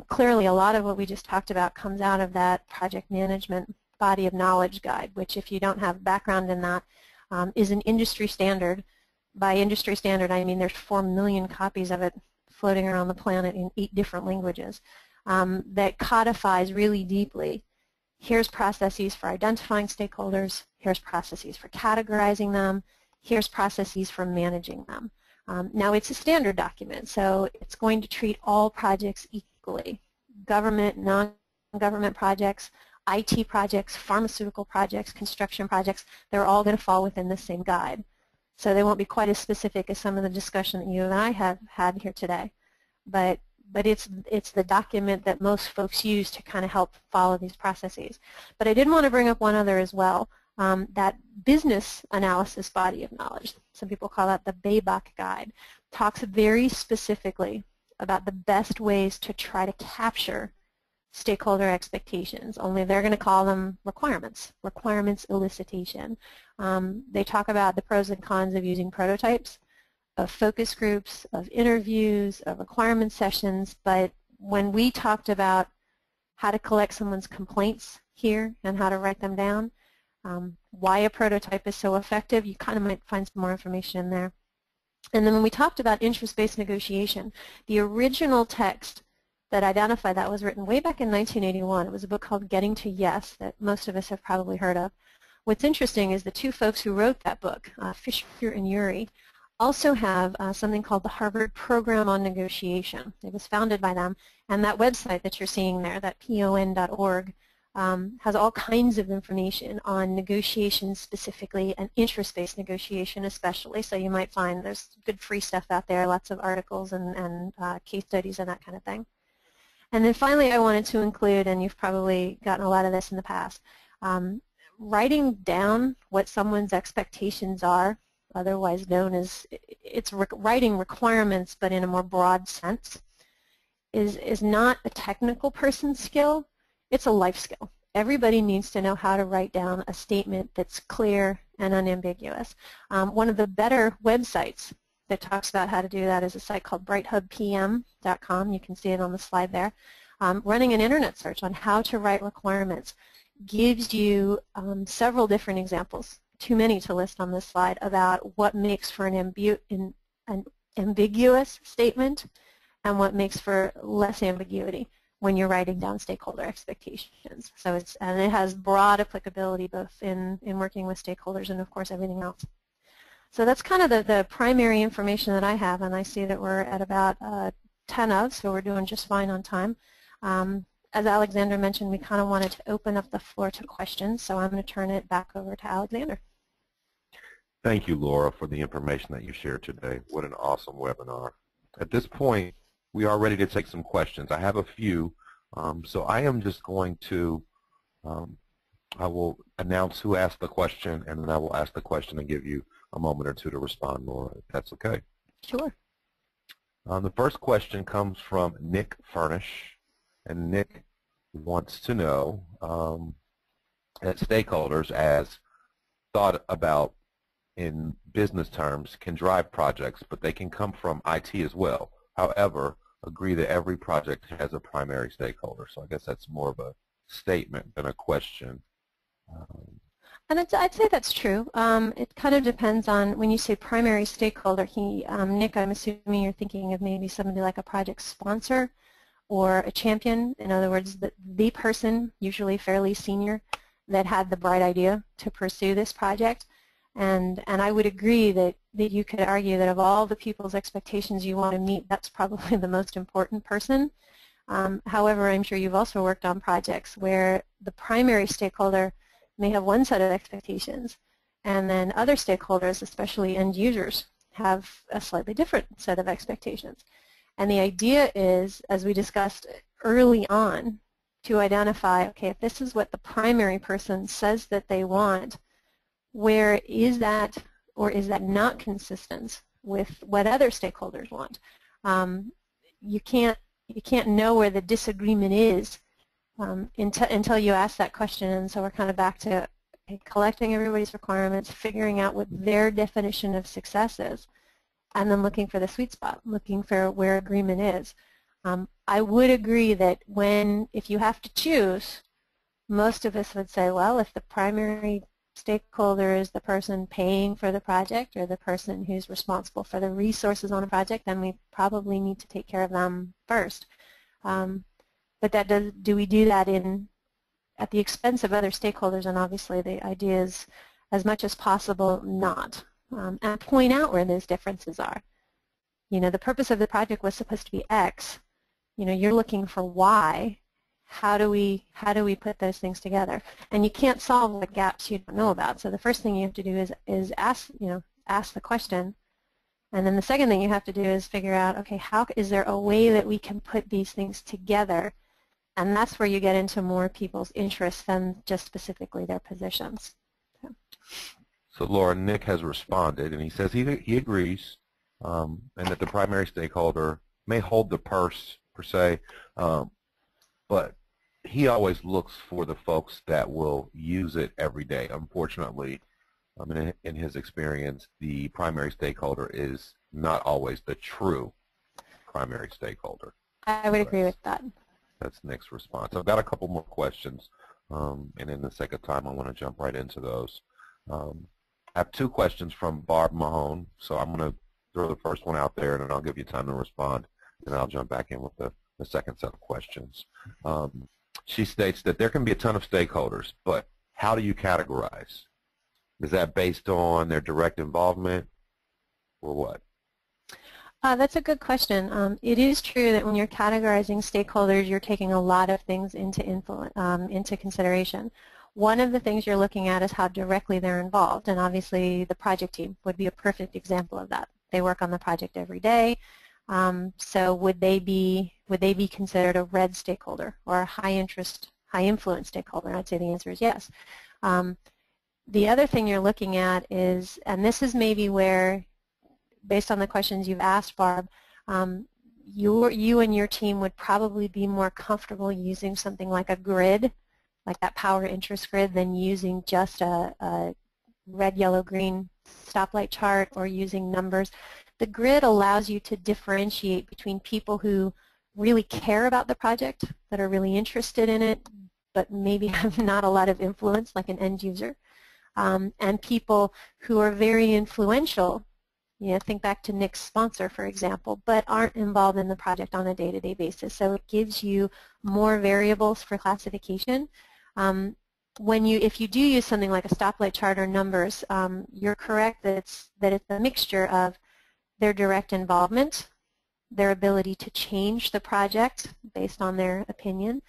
Clearly, a lot of what we just talked about comes out of that project management body of knowledge guide, which, if you don't have background in that, is an industry standard. By industry standard, I mean there's 4 million copies of it floating around the planet in 8 different languages that codifies really deeply. Here's processes for identifying stakeholders. Here's processes for categorizing them. Here's processes for managing them. Now, it's a standard document, so it's going to treat all projects equally. Government, non-government projects, IT projects, pharmaceutical projects, construction projects, they're all going to fall within the same guide. So they won't be quite as specific as some of the discussion that you and I have had here today. But it's the document that most folks use to kind of help follow these processes. But I did want to bring up one other as well, that business analysis body of knowledge. Some people call that the BABAC guide. Talks very specifically about the best ways to try to capture stakeholder expectations, only they're going to call them requirements elicitation. They talk about the pros and cons of using prototypes, of focus groups, of interviews, of requirement sessions, but when we talked about how to collect someone's complaints here and how to write them down, why a prototype is so effective, you kind of might find some more information in there. And then when we talked about interest-based negotiation, the original text that identified that was written way back in 1981. It was a book called Getting to Yes that most of us have probably heard of. What's interesting is the two folks who wrote that book, Fisher and Urey, also have something called the Harvard Program on Negotiation. It was founded by them, and that website that you're seeing there, that pon.org, has all kinds of information on negotiation specifically and interest-based negotiation especially. So you might find there's good free stuff out there, lots of articles and case studies and that kind of thing. And then finally I wanted to include, and you've probably gotten a lot of this in the past, writing down what someone's expectations are, otherwise known as, writing requirements but in a more broad sense, is not a technical person's skill, it's a life skill. Everybody needs to know how to write down a statement that's clear and unambiguous. One of the better websites that talks about how to do that is a site called brighthubpm.com. You can see it on the slide there. Running an internet search on how to write requirements gives you several different examples, too many to list on this slide, about what makes for an ambiguous statement and what makes for less ambiguity when you're writing down stakeholder expectations. So and it has broad applicability both in working with stakeholders and, of course, everything else. So that's kind of the primary information that I have, and I see that we're at about 10 of, so we're doing just fine on time. As Alexander mentioned, we kind of wanted to open up the floor to questions, so I'm going to turn it back over to Alexander. Thank you, Laura, for the information that you shared today. What an awesome webinar. At this point, we are ready to take some questions. I have a few, so I am just going to, I will announce who asked the question, and then I will ask the question and give you a moment or two to respond, Laura, if that's okay. Sure. The first question comes from Nick Furnish, and Nick wants to know that stakeholders, as thought about in business terms, can drive projects, but they can come from IT as well. However, agree that every project has a primary stakeholder. So I guess that's more of a statement than a question. And I'd say that's true. It kind of depends on, when you say primary stakeholder, Nick, I'm assuming you're thinking of maybe somebody like a project sponsor or a champion. In other words, the person, usually fairly senior, that had the bright idea to pursue this project. And I would agree that you could argue that of all the people's expectations you want to meet, that's probably the most important person. However, I'm sure you've also worked on projects where the primary stakeholder may have one set of expectations, and then other stakeholders, especially end users, have a slightly different set of expectations. And the idea is, as we discussed early on, to identify, okay, if this is what the primary person says that they want, where is that or is that not consistent with what other stakeholders want? You can't know where the disagreement is until you ask that question, and so we're kind of back to collecting everybody's requirements, figuring out what their definition of success is, and then looking for the sweet spot, looking for where agreement is. I would agree that if you have to choose, most of us would say, well, if the primary stakeholder is the person paying for the project or the person who's responsible for the resources on a project, then we probably need to take care of them first. But do we do that at the expense of other stakeholders? And obviously the idea is, as much as possible, not. And point out where those differences are. The purpose of the project was supposed to be X. You're looking for Y. How do we put those things together? And you can't solve what gaps you don't know about. So the first thing you have to do is ask the question. And then the second thing you have to do is figure out, okay, is there a way that we can put these things together? And that's where you get into more people's interests than just specifically their positions. So Laura, Nick has responded, and he says he agrees, and that the primary stakeholder may hold the purse, per se, but he always looks for the folks that will use it every day. Unfortunately, in his experience, the primary stakeholder is not always the true primary stakeholder. I would agree with that. That's Nick's response. I've got a couple more questions, and in the sake of time, I want to jump right into those. I have two questions from Barb Mahone, so I'm going to throw the first one out there, and then I'll give you time to respond, and I'll jump back in with the second set of questions. She states that there can be a ton of stakeholders, but how do you categorize? Is that based on their direct involvement, or what? That's a good question. It is true that when you're categorizing stakeholders, you're taking a lot of things into consideration. One of the things you're looking at is how directly they're involved, and obviously the project team would be a perfect example of that. They work on the project every day, so would they be considered a red stakeholder or a high interest, high influence stakeholder? And I'd say the answer is yes. The other thing you're looking at is, and this is maybe where, based on the questions you've asked, Barb, you and your team would probably be more comfortable using something like a grid, like that power interest grid, than using just a red, yellow, green stoplight chart or using numbers. The grid allows you to differentiate between people who really care about the project, that are really interested in it, but maybe have not a lot of influence, like an end user, and people who are very influential. Think back to Nick's sponsor, for example, but aren't involved in the project on a day-to-day basis. So it gives you more variables for classification. If you do use something like a stoplight chart or numbers, you're correct that it's a mixture of their direct involvement, their ability to change the project based on their opinion,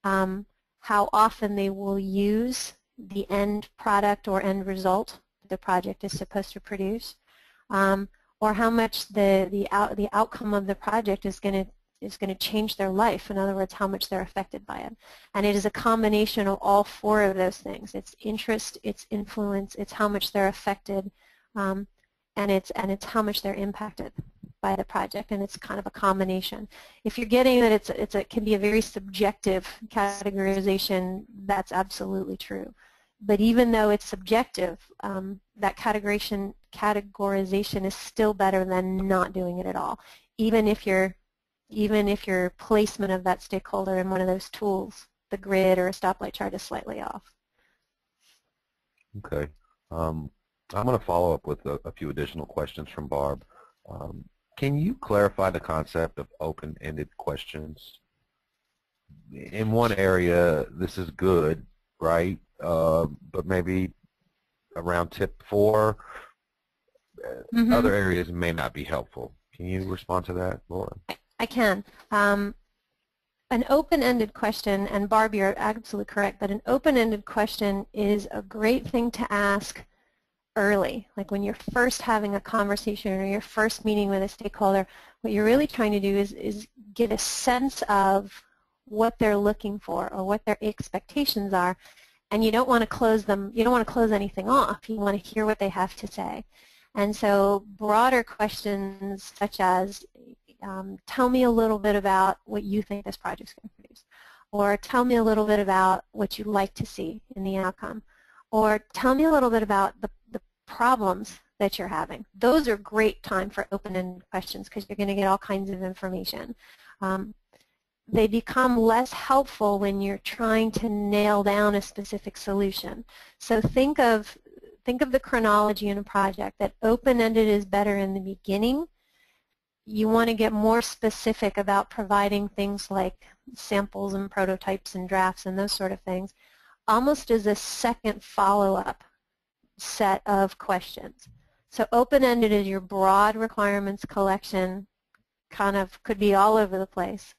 how often they will use the end product or end result the project is supposed to produce, or how much the outcome of the project is going to change their life. In other words, how much they're affected by it. And it is a combination of all four of those things. It's interest, it's influence, it's how much they're affected, and it's how much they're impacted by the project, and it's kind of a combination. If you're getting that it can be a very subjective categorization, that's absolutely true. But even though it's subjective, that categorization is still better than not doing it at all, even if your placement of that stakeholder in one of those tools, the grid or a stoplight chart, is slightly off. Okay. I'm going to follow up with a few additional questions from Barb. Can you clarify the concept of open-ended questions? In one area, this is good, right? But maybe around tip 4, other areas may not be helpful. Can you respond to that, Laura? I can. An open-ended question, and Barb, you're absolutely correct, that an open-ended question is a great thing to ask early, like when you're first having a conversation or you're first meeting with a stakeholder. What you're really trying to do is get a sense of what they're looking for or what their expectations are, and you don't want to close them, you don't want to close anything off. You want to hear what they have to say. And so broader questions such as, tell me a little bit about what you think this project's going to produce, or tell me a little bit about what you'd like to see in the outcome, or tell me a little bit about the problems that you're having. Those are great time for open-ended questions because you're going to get all kinds of information. They become less helpful when you're trying to nail down a specific solution. So think of the chronology in a project, that open-ended is better in the beginning. You want to get more specific about providing things like samples and prototypes and drafts and those sort of things, almost as a second follow-up set of questions. So open-ended is your broad requirements collection, kind of could be all over the place.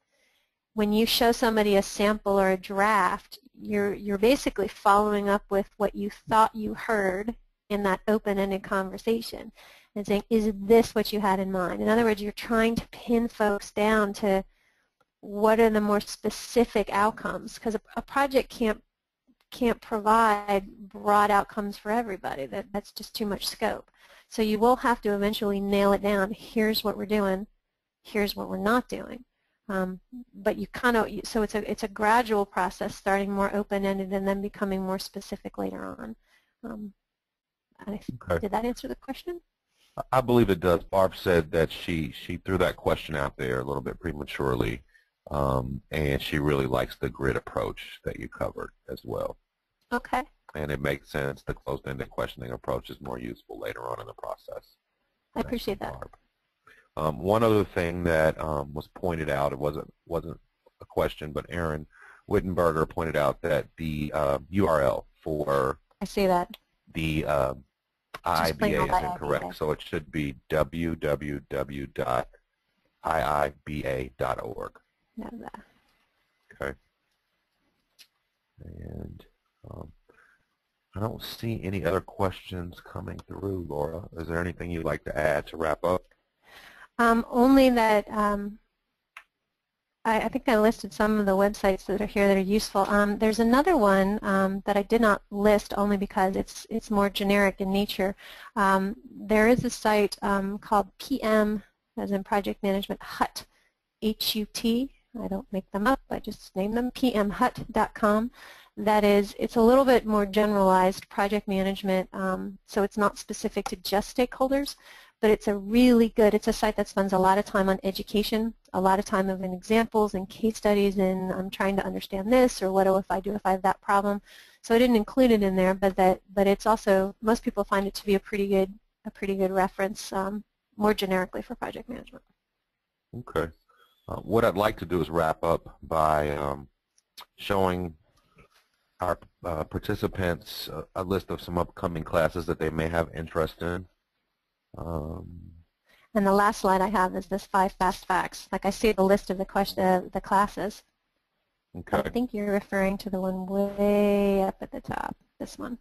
When you show somebody a sample or a draft, you're basically following up with what you thought you heard in that open-ended conversation and saying, is this what you had in mind? In other words, you're trying to pin folks down to what are the more specific outcomes, because a project can't provide broad outcomes for everybody. That's just too much scope. So you will have to eventually nail it down. Here's what we're doing. Here's what we're not doing. But you kind of, so it's a gradual process, starting more open-ended and then becoming more specific later on. Okay. Did that answer the question? I believe it does. Barb said that she threw that question out there a little bit prematurely, and she really likes the grid approach that you covered as well. Okay. And it makes sense. The closed-ended questioning approach is more useful later on in the process. I appreciate that. Barb. One other thing that was pointed out, it wasn't a question, but Aaron Wittenberger pointed out that the URL for I see that. the IIBA is incorrect, so it should be www.iiba.org. Know that. Okay. And I don't see any other questions coming through, Laura. Is there anything you'd like to add to wrap up? Only that I think I listed some of the websites that are here that are useful. There's another one that I did not list only because it's more generic in nature. There is a site called PM, as in Project Management, HUT, H-U-T. I don't make them up, I just name them, pmhut.com. It's a little bit more generalized project management, so it's not specific to just stakeholders. But it's it's a site that spends a lot of time on education, a lot of time in examples and case studies, and I'm trying to understand this, or what do I do if I have that problem. So I didn't include it in there, but it's also, most people find it to be a pretty good reference, more generically for project management. Okay. What I'd like to do is wrap up by showing our participants a list of some upcoming classes that they may have interest in. And the last slide I have is this 5 fast facts. Like I see the list of the classes. Okay. I think you're referring to the one way up at the top, this one.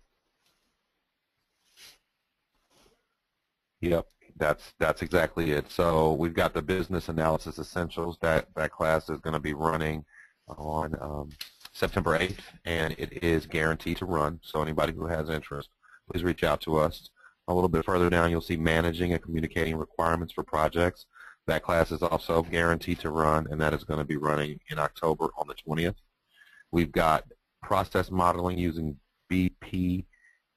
Yep, that's exactly it. So we've got the Business Analysis Essentials. That class is going to be running on September 8th, and it is guaranteed to run. So anybody who has interest, please reach out to us. A little bit further down, you'll see Managing and Communicating Requirements for Projects. That class is also guaranteed to run, and that is going to be running in October on the 20th. We've got Process Modeling using BPMN.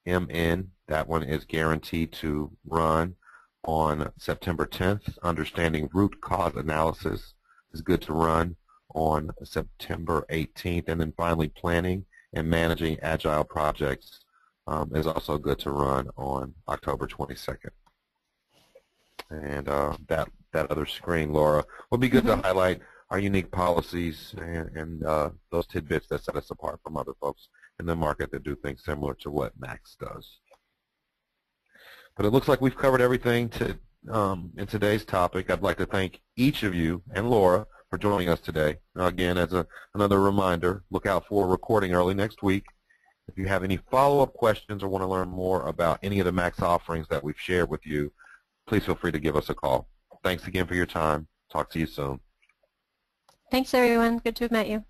That one is guaranteed to run on September 10th. Understanding Root Cause Analysis is good to run on September 18th. And then finally, Planning and Managing Agile Projects is also good to run on October 22nd. And that other screen, Laura, would be good to highlight our unique policies and those tidbits that set us apart from other folks in the market that do things similar to what Max does. But it looks like we've covered everything in today's topic. I'd like to thank each of you and Laura for joining us today. Now, again, as another reminder, look out for a recording early next week. If you have any follow-up questions or want to learn more about any of the Max offerings that we've shared with you, please feel free to give us a call. Thanks again for your time. Talk to you soon. Thanks, everyone. Good to have met you.